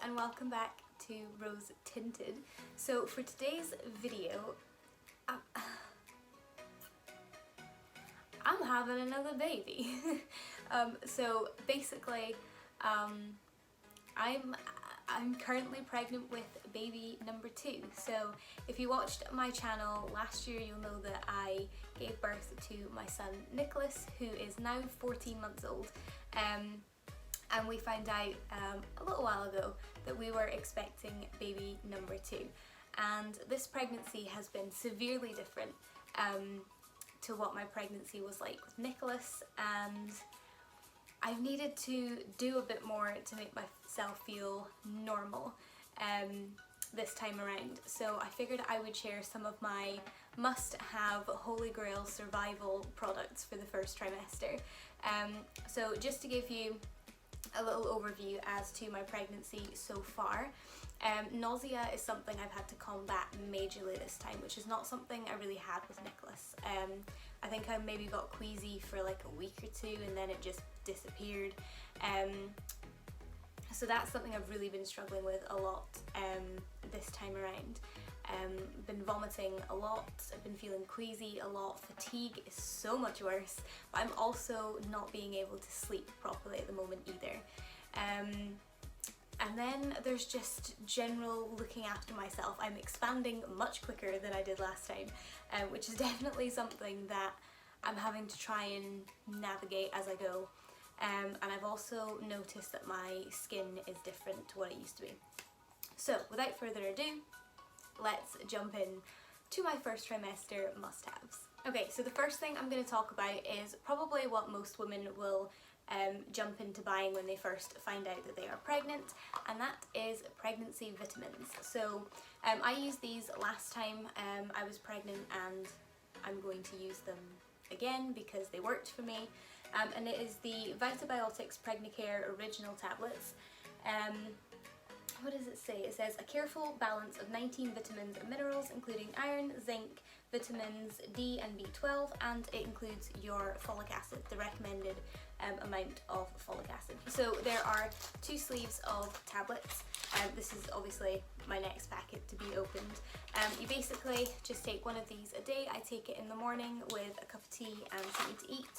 and welcome back to Rose Tinted. So for today's video, I'm having another baby. So basically, I'm currently pregnant with baby number 2. So if you watched my channel last year, you'll know that I gave birth to my son Nicholas, who is now 14 months old. And we found out a little while ago that we were expecting baby number 2. And this pregnancy has been severely different to what my pregnancy was like with Nicholas, and I've needed to do a bit more to make myself feel normal this time around. So I figured I would share some of my must-have Holy Grail survival products for the first trimester. So just to give you a little overview as to my pregnancy so far. Nausea is something I've had to combat majorly this time, which is not something I really had with Nicholas. I think I maybe got queasy for like a week or 2 and then it just disappeared. So that's something I've really been struggling with a lot this time around. Been vomiting a lot, I've been feeling queasy a lot, fatigue is so much worse, but I'm also not being able to sleep properly at the moment either. And then there's just general looking after myself. I'm expanding much quicker than I did last time, which is definitely something that I'm having to try and navigate as I go. And I've also noticed that my skin is different to what it used to be. So without further ado, let's jump in to my first trimester must-haves. Okay, so the first thing I'm going to talk about is probably what most women will jump into buying when they first find out that they are pregnant, and that is pregnancy vitamins. So I used these last time I was pregnant, and I'm going to use them again because they worked for me. And it is the Vitabiotics Pregnicare Original Tablets. What does it say? It says a careful balance of 19 vitamins and minerals, including iron, zinc, vitamins D and B12, and it includes your folic acid, the recommended amount of folic acid. So there are 2 sleeves of tablets. This is obviously my next packet to be opened. You basically just take one of these a day. I take it in the morning with a cup of tea and something to eat.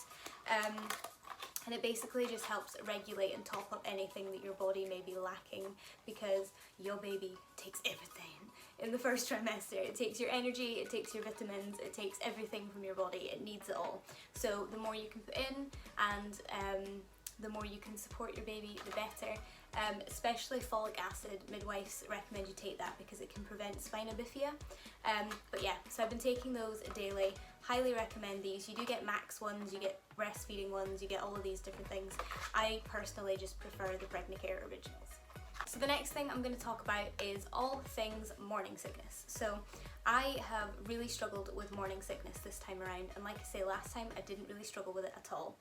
And it basically just helps regulate and top up anything that your body may be lacking, because your baby takes everything in the first trimester. It takes your energy, it takes your vitamins, it takes everything from your body. It needs it all. So the more you can put in, and the more you can support your baby, the better. Especially folic acid, midwives recommend you take that because it can prevent spina bifida. But yeah, so I've been taking those daily. Highly recommend these. You do get max ones, you get breastfeeding ones, you get all of these different things. I personally just prefer the Pregnicare Originals. So the next thing I'm going to talk about is all things morning sickness. So I have really struggled with morning sickness this time around, and like I say, last time I didn't really struggle with it at all.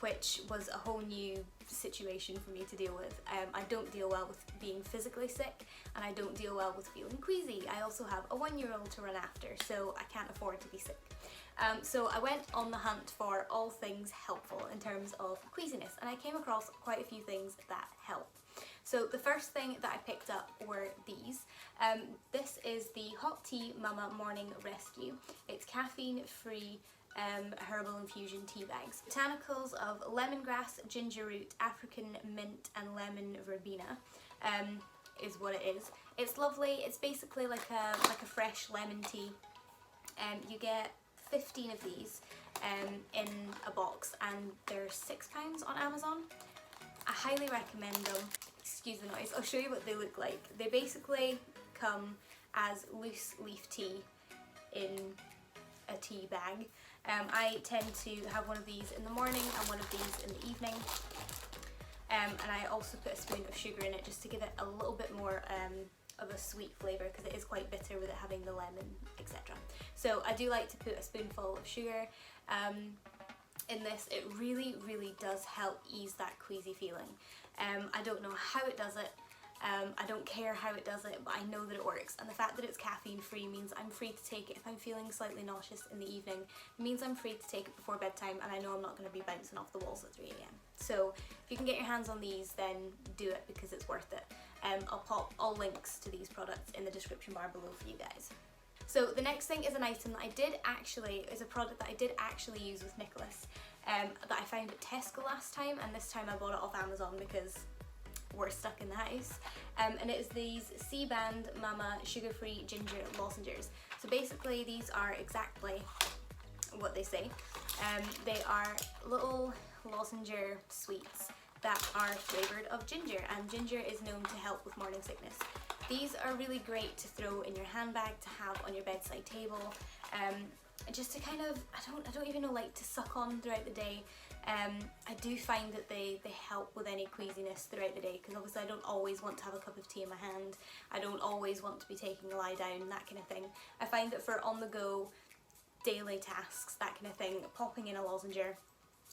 Which was a whole new situation for me to deal with. I don't deal well with being physically sick, and I don't deal well with feeling queasy. I also have a 1-year-old to run after, so I can't afford to be sick. So I went on the hunt for all things helpful in terms of queasiness, and I came across quite a few things that help. So the first thing that I picked up were these. This is the Hot Tea Mama Morning Rescue. It's caffeine-free herbal infusion tea bags. Botanicals of lemongrass, ginger root, African mint and lemon verbena is what it is. It's lovely. It's basically like a fresh lemon tea. You get 15 of these in a box, and they're £6 on Amazon. I highly recommend them. Excuse the noise. I'll show you what they look like. They basically come as loose leaf tea in a tea bag. I tend to have one of these in the morning and one of these in the evening, and I also put a spoon of sugar in it just to give it a little bit more of a sweet flavour, because it is quite bitter with it having the lemon, etc. So I do like to put a spoonful of sugar in this. It really does help ease that queasy feeling. I don't know how it does it. I don't care how it does it, but I know that it works. And the fact that it's caffeine free means I'm free to take it if I'm feeling slightly nauseous in the evening. It means I'm free to take it before bedtime, and I know I'm not going to be bouncing off the walls at 3 AM. So if you can get your hands on these, then do it because it's worth it. I'll pop all links to these products in the description bar below for you guys. So the next thing is an item that is a product that I did actually use with Nicholas, that I found at Tesco last time, and this time I bought it off Amazon because we're stuck in the house. And it is these C-Band Mama sugar-free ginger lozenges. So basically these are exactly what they say. They are little lozenge sweets that are flavoured of ginger, and ginger is known to help with morning sickness. These are really great to throw in your handbag, to have on your bedside table, just to kind of, I don't even know, like to suck on throughout the day. I do find that they help with any queasiness throughout the day, because obviously I don't always want to have a cup of tea in my hand, I don't always want to be taking a lie down, that kind of thing. I find that for on the go daily tasks, that kind of thing, popping in a lozenge,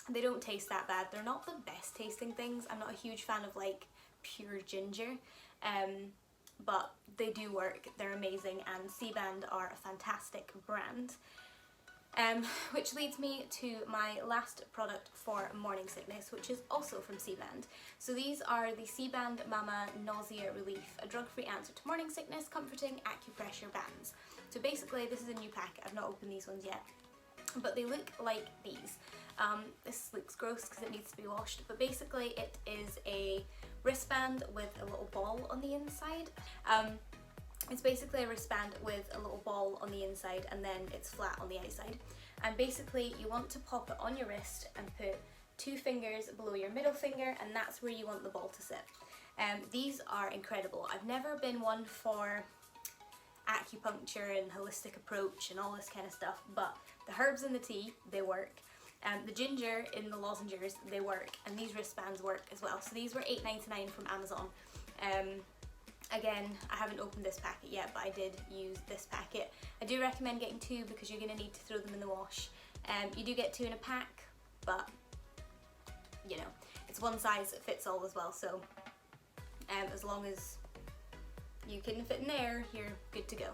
they don't taste that bad. They're not the best tasting things. I'm not a huge fan of like pure ginger, but they do work, they're amazing, and C-Band are a fantastic brand. Which leads me to my last product for morning sickness, which is also from C-Band. So these are the C-Band Mama Nausea Relief, a drug-free answer to morning sickness, comforting acupressure bands. So basically this is a new pack, I've not opened these ones yet, but they look like these. This looks gross because it needs to be washed, but basically it is a wristband with a little ball on the inside. It's basically a wristband with a little ball on the inside, and then it's flat on the outside. And basically you want to pop it on your wrist and put 2 fingers below your middle finger, and that's where you want the ball to sit. These are incredible. I've never been one for acupuncture and holistic approach and all this kind of stuff, but the herbs in the tea, they work. The ginger in the lozenges, they work, and these wristbands work as well. So these were $8.99 from Amazon. Again, I haven't opened this packet yet, but I did use this packet. I do recommend getting 2 because you're going to need to throw them in the wash. You do get 2 in a pack, but you know, it's one size fits all as well, so as long as you can fit in there, you're good to go.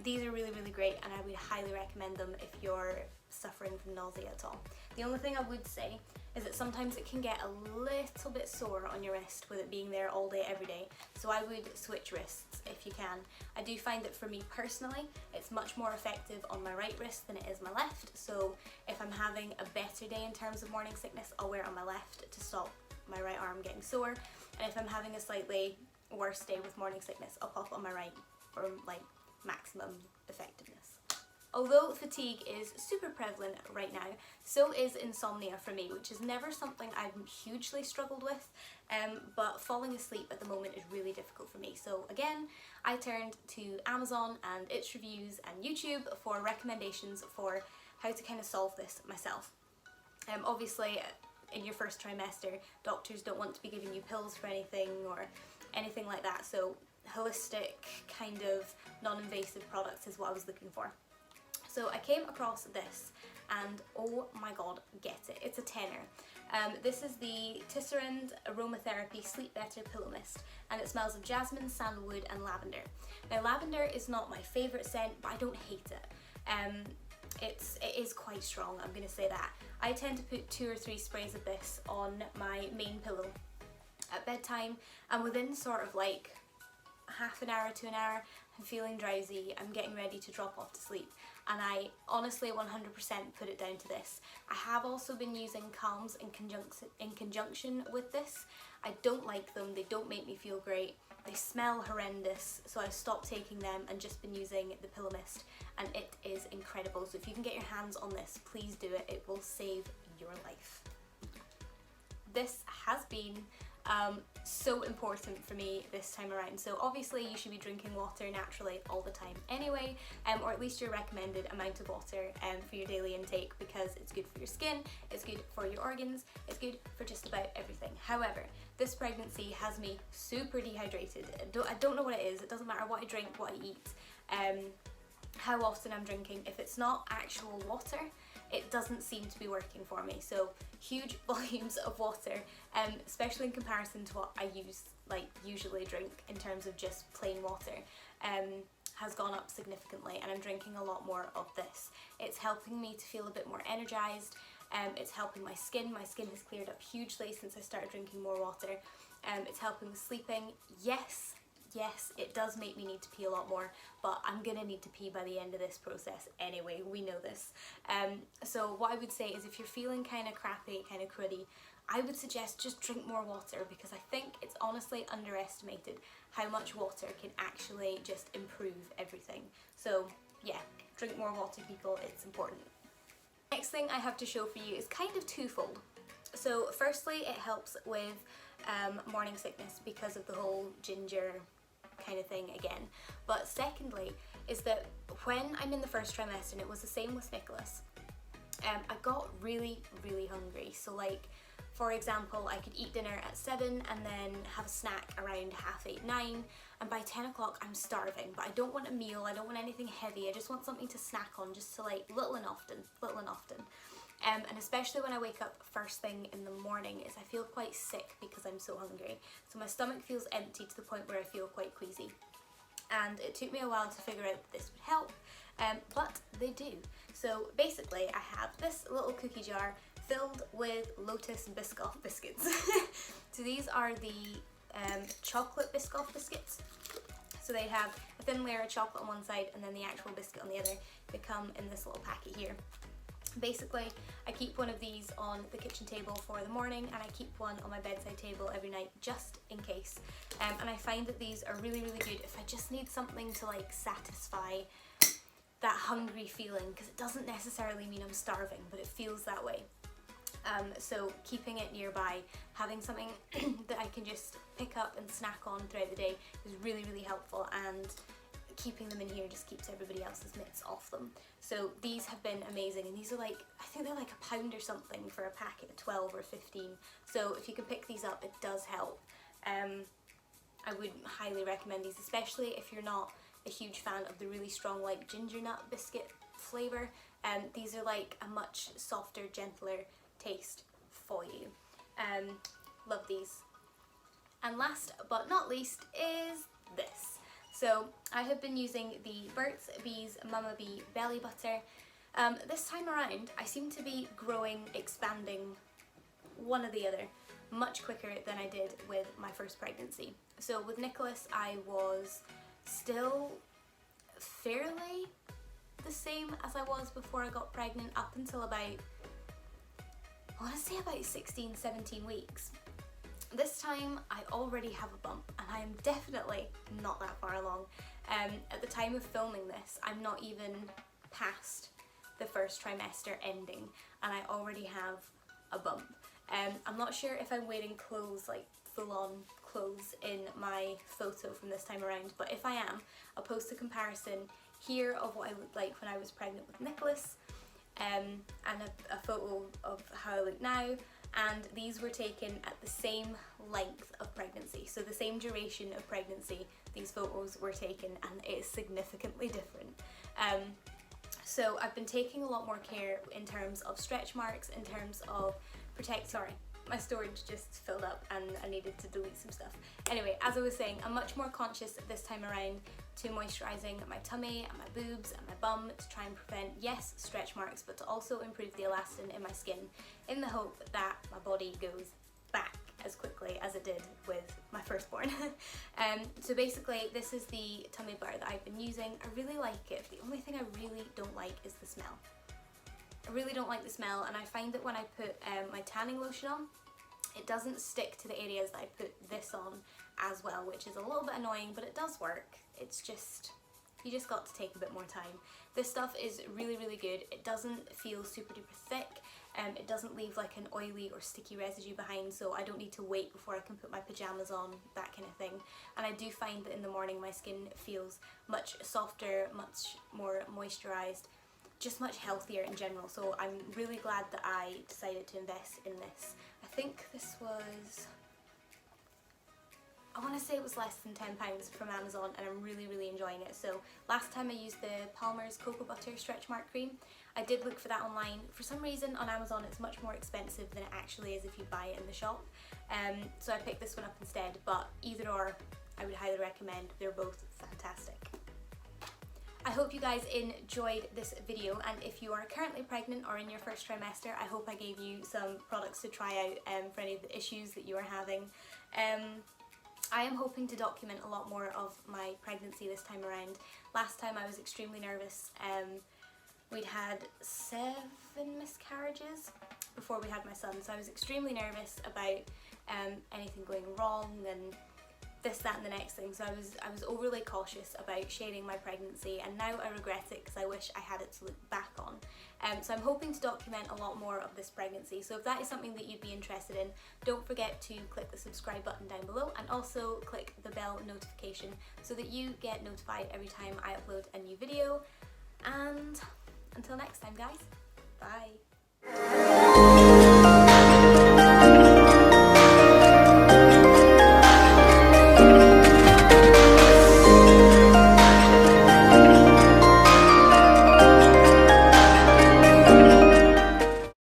These are really, really great, and I would highly recommend them if you're suffering from nausea at all. The only thing I would say is that sometimes it can get a little bit sore on your wrist with it being there all day, every day. So I would switch wrists if you can. I do find that for me personally, it's much more effective on my right wrist than it is my left. So if I'm having a better day in terms of morning sickness, I'll wear it on my left to stop my right arm getting sore. And if I'm having a slightly worse day with morning sickness, I'll pop it on my right for like maximum effectiveness. Although fatigue is super prevalent right now, so is insomnia for me, which is never something I've hugely struggled with, but falling asleep at the moment is really difficult for me. So again, I turned to Amazon and its reviews and YouTube for recommendations for how to kind of solve this myself. Obviously, in your first trimester, doctors don't want to be giving you pills for anything or anything like that, so holistic, kind of non-invasive products is what I was looking for. So I came across this, and oh my god, get it, it's a tenner. This is the Tisserand Aromatherapy Sleep Better Pillow Mist, and it smells of jasmine, sandalwood and lavender. Now lavender is not my favourite scent, but I don't hate it. It is quite strong, I'm going to say that. I tend to put 2 or 3 sprays of this on my main pillow at bedtime, and within sort of like half an hour to an hour, I'm feeling drowsy, I'm getting ready to drop off to sleep, and I honestly 100% put it down to this. I have also been using Calms in conjunction with this. I don't like them, they don't make me feel great, they smell horrendous, so I've stopped taking them and just been using the pillow mist, and it is incredible. So if you can get your hands on this, please do it, it will save your life. This has been so important for me this time around. So obviously you should be drinking water naturally all the time anyway, or at least your recommended amount of water for your daily intake, because it's good for your skin, it's good for your organs, it's good for just about everything. However, this pregnancy has me super dehydrated. I don't know what it is, it doesn't matter what I drink, what I eat, how often I'm drinking. If it's not actual water, it doesn't seem to be working for me. So huge volumes of water, especially in comparison to what I use like usually drink in terms of just plain water has gone up significantly, and I'm drinking a lot more of this. It's helping me to feel a bit more energized. It's helping my skin. My skin has cleared up hugely since I started drinking more water. It's helping with sleeping. Yes, it does make me need to pee a lot more, but I'm gonna need to pee by the end of this process anyway, we know this. So what I would say is if you're feeling kind of crappy, kind of cruddy, I would suggest just drink more water, because I think it's honestly underestimated how much water can actually just improve everything. So yeah, drink more water, people, it's important. Next thing I have to show for you is kind of twofold. So firstly, it helps with morning sickness because of the whole ginger kind of thing again. But secondly is that when I'm in the first trimester, and it was the same with Nicholas, I got really hungry. So like, for example, I could eat dinner at 7 and then have a snack around 7:30, 9, and by 10 o'clock I'm starving, but I don't want a meal, I don't want anything heavy, I just want something to snack on, just to like little and often. And especially when I wake up first thing in the morning, is I feel quite sick because I'm so hungry. So my stomach feels empty to the point where I feel quite queasy. And it took me a while to figure out that this would help, but they do. So basically I have this little cookie jar filled with Lotus Biscoff biscuits. So these are the chocolate Biscoff biscuits. So they have a thin layer of chocolate on one side and then the actual biscuit on the other. They come in this little packet here. Basically, I keep one of these on the kitchen table for the morning, and I keep one on my bedside table every night just in case. And I find that these are really good if I just need something to like satisfy that hungry feeling, because it doesn't necessarily mean I'm starving, but it feels that way. So keeping it nearby, having something that I can just pick up and snack on throughout the day is really helpful, and keeping them in here just keeps everybody else's mitts off them. So these have been amazing, and these are like, I think they're like £1 or something for a packet of 12 or 15. So if you can pick these up, it does help. I would highly recommend these, especially if you're not a huge fan of the really strong like ginger nut biscuit flavour. These are like a much softer, gentler taste for you. Love these. And last but not least is this. So I have been using the Burt's Bees Mama Bee Belly Butter. This time around I seem to be growing, expanding, one or the other, much quicker than I did with my first pregnancy. So with Nicholas I was still fairly the same as I was before I got pregnant up until about, I want to say about 16, 17 weeks. This time I already have a bump, and I am definitely not that far along. At the time of filming this, I'm not even past the first trimester ending, and I already have a bump. I'm not sure if I'm wearing clothes, like full-on clothes in my photo from this time around, but if I am, I'll post a comparison here of what I looked like when I was pregnant with Nicholas, and a photo of how I look now. And these were taken at the same length of pregnancy, so the same duration of pregnancy these photos were taken, and it is significantly different. So I've been taking a lot more care in terms of stretch marks, in terms of sorry, my storage just filled up and I needed to delete some stuff. Anyway, as I was saying, I'm much more conscious this time around to moisturising my tummy and my boobs and my bum to try and prevent, yes, stretch marks, but to also improve the elastin in my skin, in the hope that my body goes back as quickly as it did with my firstborn. So basically this is the tummy bar that I've been using. I really like it. The only thing I really don't like is the smell. I really don't like the smell, and I find that when I put my tanning lotion on, it doesn't stick to the areas that I put this on as well, which is a little bit annoying, but it does work. It's just, you just got to take a bit more time. This stuff is really good. It doesn't feel super duper thick. It doesn't leave like an oily or sticky residue behind, so I don't need to wait before I can put my pyjamas on, that kind of thing. And I do find that in the morning my skin feels much softer, much more moisturised, just much healthier in general. So I'm really glad that I decided to invest in this. I think this was I want to say it was less than £10 from Amazon, and I'm really enjoying it. So last time I used the Palmer's Cocoa Butter Stretch Mark Cream. I did look for that online. For some reason on Amazon it's much more expensive than it actually is if you buy it in the shop. So I picked this one up instead, but either or I would highly recommend. They're both fantastic. I hope you guys enjoyed this video, and if you are currently pregnant or in your first trimester, I hope I gave you some products to try out for any of the issues that you are having. I am hoping to document a lot more of my pregnancy this time around. Last time I was extremely nervous. We'd had 7 miscarriages before we had my son, so I was extremely nervous about anything going wrong and this, that and the next thing. So I was overly cautious about sharing my pregnancy, and now I regret it because I wish I had it to look back on. So I'm hoping to document a lot more of this pregnancy. So if that is something that you'd be interested in, don't forget to click the subscribe button down below, and also click the bell notification so that you get notified every time I upload a new video. And until next time guys, bye!